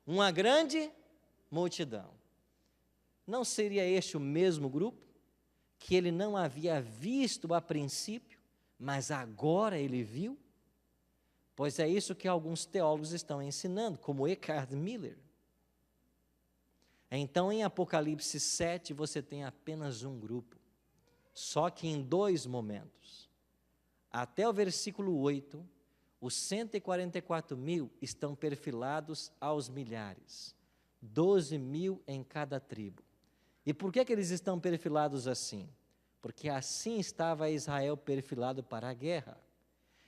Uma grande multidão. Não seria este o mesmo grupo que ele não havia visto a princípio, mas agora ele viu? Pois é isso que alguns teólogos estão ensinando, como Eckhart Miller. Então, em Apocalipse 7, você tem apenas um grupo, só que em dois momentos. Até o versículo 8, os 144.000 estão perfilados aos milhares, 12.000 em cada tribo. E por que eles estão perfilados assim? Porque assim estava Israel perfilado para a guerra.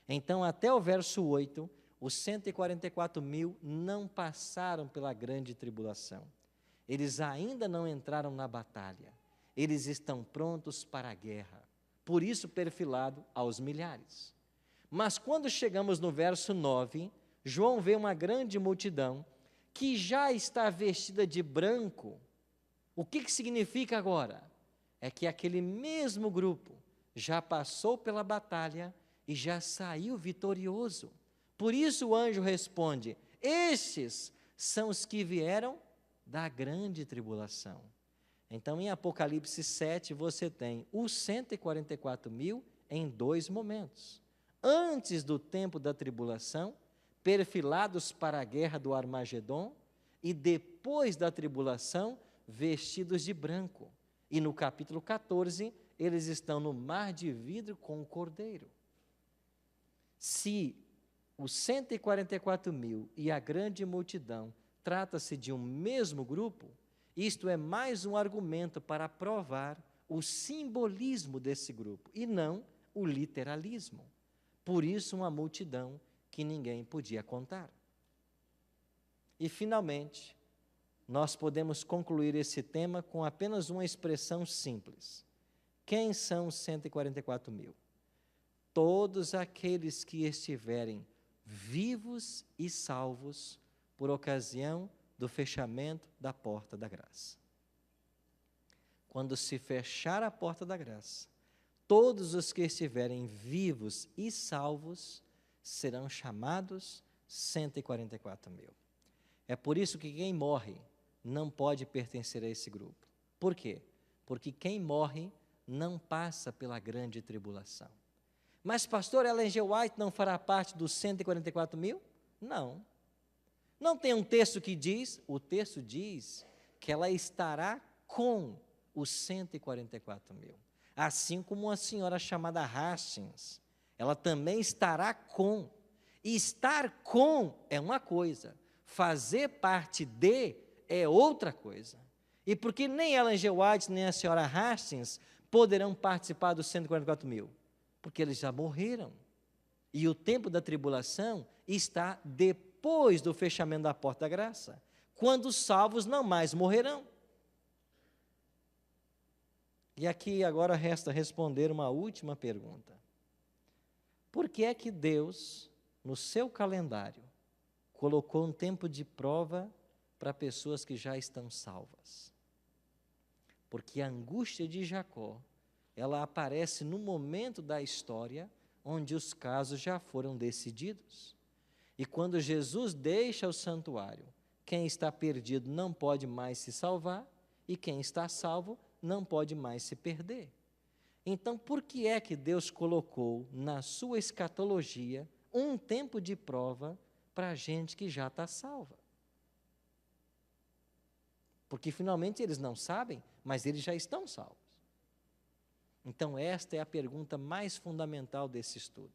Então, até o verso 8, os 144.000 não passaram pela grande tribulação. Eles ainda não entraram na batalha. Eles estão prontos para a guerra. Por isso, perfilado aos milhares. Mas quando chegamos no verso 9, João vê uma grande multidão que já está vestida de branco. O que significa agora? É que aquele mesmo grupo já passou pela batalha e já saiu vitorioso. Por isso o anjo responde: estes são os que vieram da grande tribulação. Então, em Apocalipse 7, você tem os 144.000 em dois momentos. Antes do tempo da tribulação, perfilados para a guerra do Armagedon, e depois da tribulação, vestidos de branco. E no capítulo 14, eles estão no mar de vidro com o cordeiro. Se os 144.000 e a grande multidão trata-se de um mesmo grupo, isto é mais um argumento para provar o simbolismo desse grupo e não o literalismo. Por isso, uma multidão que ninguém podia contar. E, finalmente, nós podemos concluir esse tema com apenas uma expressão simples. Quem são os 144.000? Todos aqueles que estiverem vivos e salvos por ocasião do fechamento da porta da graça. Quando se fechar a porta da graça, todos os que estiverem vivos e salvos serão chamados 144.000. É por isso que quem morre não pode pertencer a esse grupo. Por quê? Porque quem morre não passa pela grande tribulação. Mas, pastor, Ellen G. White não fará parte dos 144.000? Não. Não tem um texto que diz? O texto diz que ela estará com os 144.000. Assim como uma senhora chamada Hastings, ela também estará com. E estar com é uma coisa, fazer parte de é outra coisa. E porque nem Ellen G. White, nem a senhora Hastings poderão participar dos 144.000? Porque eles já morreram. E o tempo da tribulação está depois do fechamento da porta da graça, quando os salvos não mais morrerão. E aqui agora resta responder uma última pergunta. Por que é que Deus, no seu calendário, colocou um tempo de prova para pessoas que já estão salvas? Porque a angústia de Jacó ela aparece no momento da história onde os casos já foram decididos. E quando Jesus deixa o santuário, quem está perdido não pode mais se salvar, e quem está salvo não pode mais se perder. Então, por que é que Deus colocou na sua escatologia um tempo de prova para a gente que já está salva? Porque finalmente eles não sabem, mas eles já estão salvos. Então, esta é a pergunta mais fundamental desse estudo.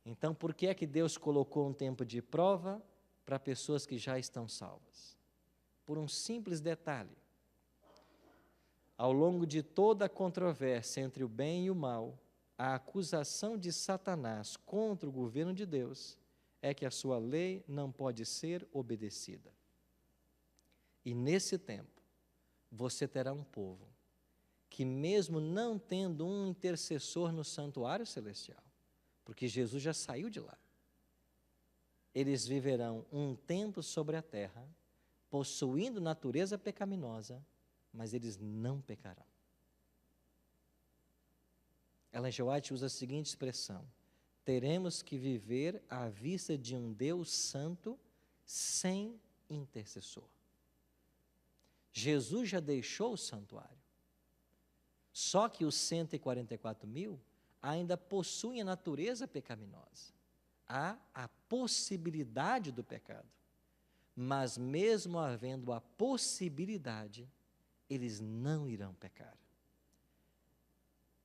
Então, por que é que Deus colocou um tempo de prova para pessoas que já estão salvas? Por um simples detalhe. Ao longo de toda a controvérsia entre o bem e o mal, a acusação de Satanás contra o governo de Deus é que a sua lei não pode ser obedecida. E nesse tempo, você terá um povo que, mesmo não tendo um intercessor no santuário celestial, porque Jesus já saiu de lá, eles viverão um tempo sobre a terra, possuindo natureza pecaminosa, mas eles não pecarão. Ellen G. White usa a seguinte expressão: teremos que viver à vista de um Deus santo sem intercessor. Jesus já deixou o santuário. Só que os 144.000 ainda possuem a natureza pecaminosa. Há a possibilidade do pecado. Mas mesmo havendo a possibilidade, eles não irão pecar.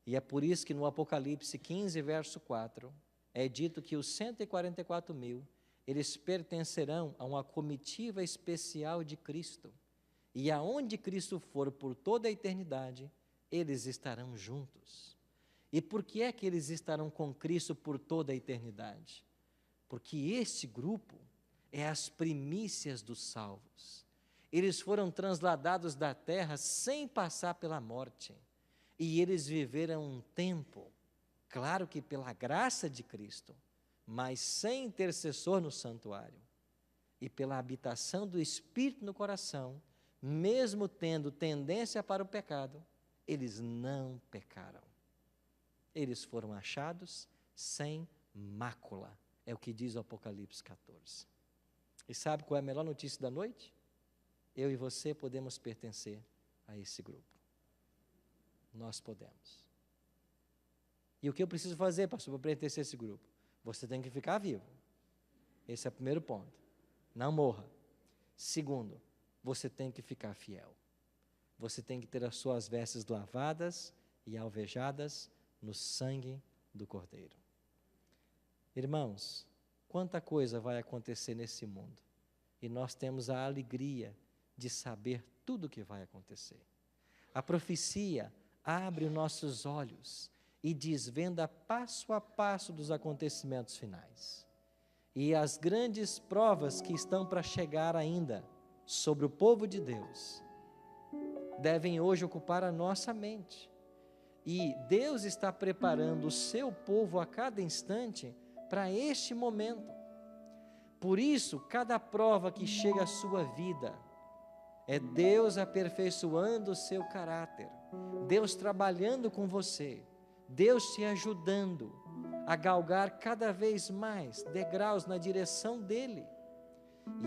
E é por isso que no Apocalipse 15, verso 4, é dito que os 144.000, eles pertencerão a uma comitiva especial de Cristo. E aonde Cristo for por toda a eternidade, eles estarão juntos. E por que é que eles estarão com Cristo por toda a eternidade? Porque este grupo é as primícias dos salvos. Eles foram transladados da terra sem passar pela morte. E eles viveram um tempo, claro que pela graça de Cristo, mas sem intercessor no santuário. E pela habitação do Espírito no coração, mesmo tendo tendência para o pecado, eles não pecaram. Eles foram achados sem mácula. É o que diz o Apocalipse 14. E sabe qual é a melhor notícia da noite? Eu e você podemos pertencer a esse grupo. Nós podemos. E o que eu preciso fazer, pastor, para pertencer a esse grupo? Você tem que ficar vivo. Esse é o primeiro ponto. Não morra. Segundo, você tem que ficar fiel. Você tem que ter as suas vestes lavadas e alvejadas no sangue do Cordeiro. Irmãos, quanta coisa vai acontecer nesse mundo. E nós temos a alegria de saber tudo o que vai acontecer. A profecia abre os nossos olhos e desvenda passo a passo dos acontecimentos finais. E as grandes provas que estão para chegar ainda sobre o povo de Deus devem hoje ocupar a nossa mente. E Deus está preparando o seu povo a cada instante para este momento. Por isso, cada prova que chega à sua vida é Deus aperfeiçoando o seu caráter, Deus trabalhando com você, Deus te ajudando a galgar cada vez mais degraus na direção dEle.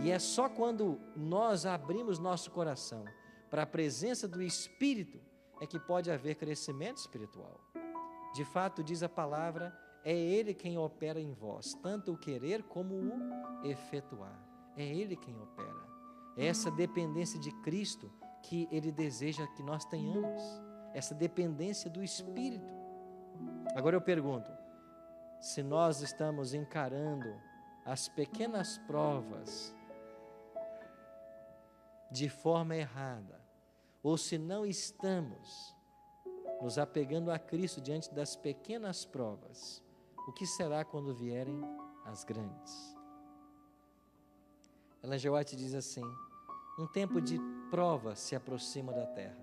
E é só quando nós abrimos nosso coração para a presença do Espírito é que pode haver crescimento espiritual. De fato, diz a palavra, é Ele quem opera em vós, tanto o querer como o efetuar. É Ele quem opera. É essa dependência de Cristo que Ele deseja que nós tenhamos. Essa dependência do Espírito. Agora eu pergunto, se nós estamos encarando as pequenas provas de forma errada, ou se não estamos nos apegando a Cristo diante das pequenas provas, o que será quando vierem as grandes? Ellen G. White diz assim, um tempo de prova se aproxima da terra,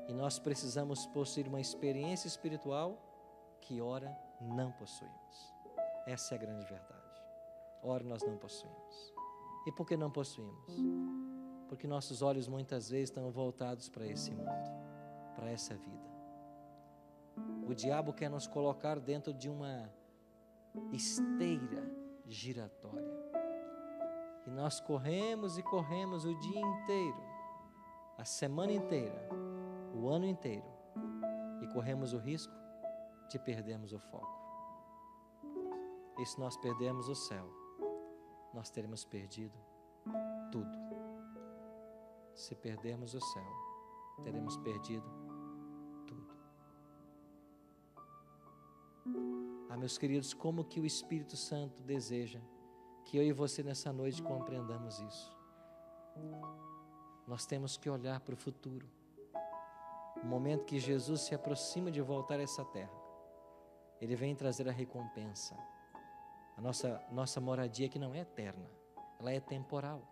e nós precisamos possuir uma experiência espiritual que ora não possuímos. Essa é a grande verdade. Ora nós não possuímos. E por que não possuímos? Porque nossos olhos muitas vezes estão voltados para esse mundo, para essa vida. O diabo quer nos colocar dentro de uma esteira giratória. E nós corremos e corremos o dia inteiro, a semana inteira, o ano inteiro, e corremos o risco de perdermos o foco. E se nós perdermos o céu, nós teremos perdido tudo. Se perdermos o céu, teremos perdido tudo. Ah, meus queridos, como que o Espírito Santo deseja que eu e você nessa noite compreendamos isso. Nós temos que olhar para o futuro. O momento que Jesus se aproxima de voltar a essa terra, Ele vem trazer a recompensa. A nossa moradia que não é eterna, ela é temporal.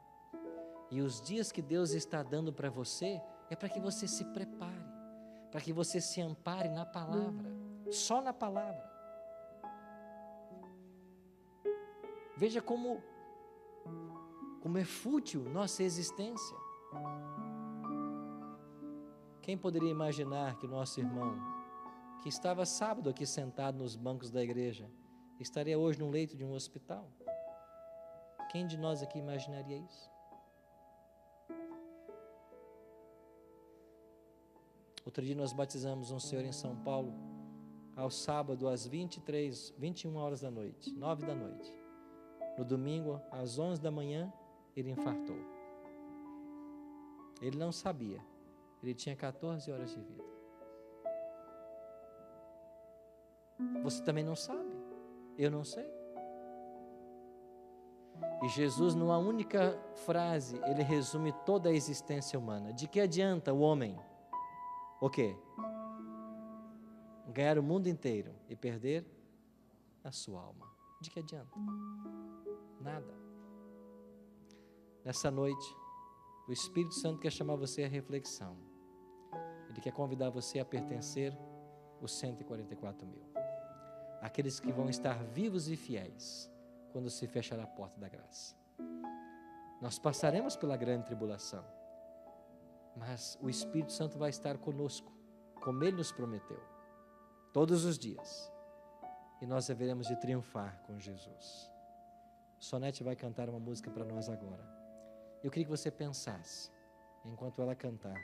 E os dias que Deus está dando para você, é para que você se prepare, para que você se ampare na palavra, só na palavra. Veja como é fútil nossa existência. Quem poderia imaginar que o nosso irmão, que estava sábado aqui sentado nos bancos da igreja, estaria hoje no leito de um hospital? Quem de nós aqui imaginaria isso? Outro dia nós batizamos um senhor em São Paulo, ao sábado às 21 horas da noite, 9 da noite. No domingo, às 11 da manhã, ele infartou. Ele não sabia, ele tinha 14 horas de vida. Você também não sabe, eu não sei. E Jesus, numa única frase, ele resume toda a existência humana. De que adianta o homem, o quê? Ganhar o mundo inteiro e perder a sua alma. De que adianta? Nada. Nessa noite, o Espírito Santo quer chamar você à reflexão. Ele quer convidar você a pertencer os 144 mil. Aqueles que vão estar vivos e fiéis quando se fechar a porta da graça. Nós passaremos pela grande tribulação, mas o Espírito Santo vai estar conosco, como Ele nos prometeu, todos os dias. E nós haveremos de triunfar com Jesus. Sonete vai cantar uma música para nós agora. Eu queria que você pensasse, enquanto ela cantar,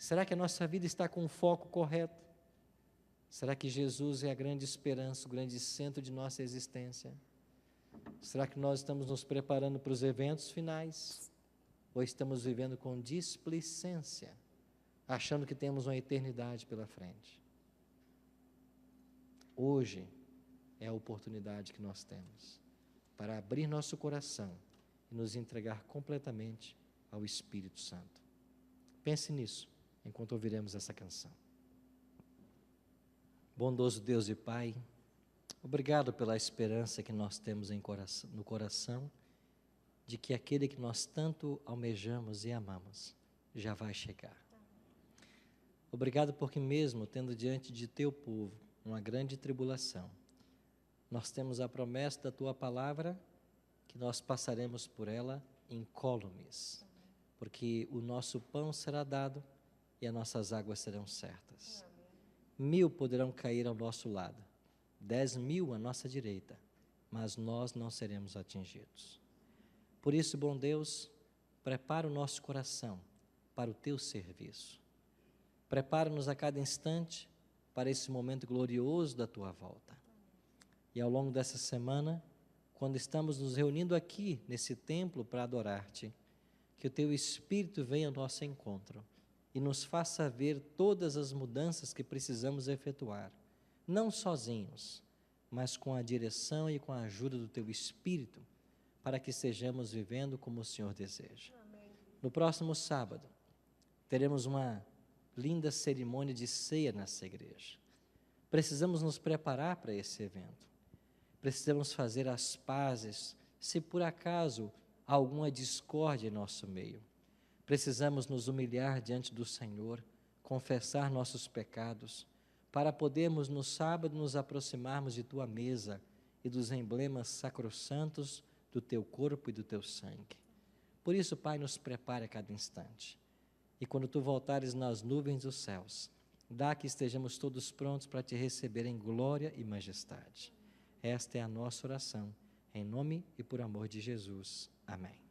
será que a nossa vida está com o foco correto? Será que Jesus é a grande esperança, o grande centro de nossa existência? Será que nós estamos nos preparando para os eventos finais? Ou estamos vivendo com displicência, achando que temos uma eternidade pela frente? Hoje é a oportunidade que nós temos para abrir nosso coração e nos entregar completamente ao Espírito Santo. Pense nisso enquanto ouviremos essa canção. Bondoso Deus e Pai, obrigado pela esperança que nós temos no coração de que aquele que nós tanto almejamos e amamos já vai chegar. Obrigado porque mesmo tendo diante de Teu povo uma grande tribulação, nós temos a promessa da Tua palavra que nós passaremos por ela incólumes, porque o nosso pão será dado e as nossas águas serão certas. 1000 poderão cair ao nosso lado, 10.000 à nossa direita, mas nós não seremos atingidos. Por isso, bom Deus, prepara o nosso coração para o Teu serviço. Prepara-nos a cada instante para esse momento glorioso da Tua volta. E ao longo dessa semana, quando estamos nos reunindo aqui nesse templo para adorar-Te, que o Teu Espírito venha ao nosso encontro e nos faça ver todas as mudanças que precisamos efetuar, não sozinhos, mas com a direção e com a ajuda do Teu Espírito, para que estejamos vivendo como o Senhor deseja. Amém. No próximo sábado, teremos uma linda cerimônia de ceia nessa igreja. Precisamos nos preparar para esse evento. Precisamos fazer as pazes, se por acaso há alguma discórdia em nosso meio. Precisamos nos humilhar diante do Senhor, confessar nossos pecados, para podermos no sábado nos aproximarmos de Tua mesa e dos emblemas sacrossantos do Teu corpo e do Teu sangue. Por isso, Pai, nos prepare a cada instante. E quando Tu voltares nas nuvens dos céus, dá que estejamos todos prontos para te receber em glória e majestade. Esta é a nossa oração, em nome e por amor de Jesus. Amém.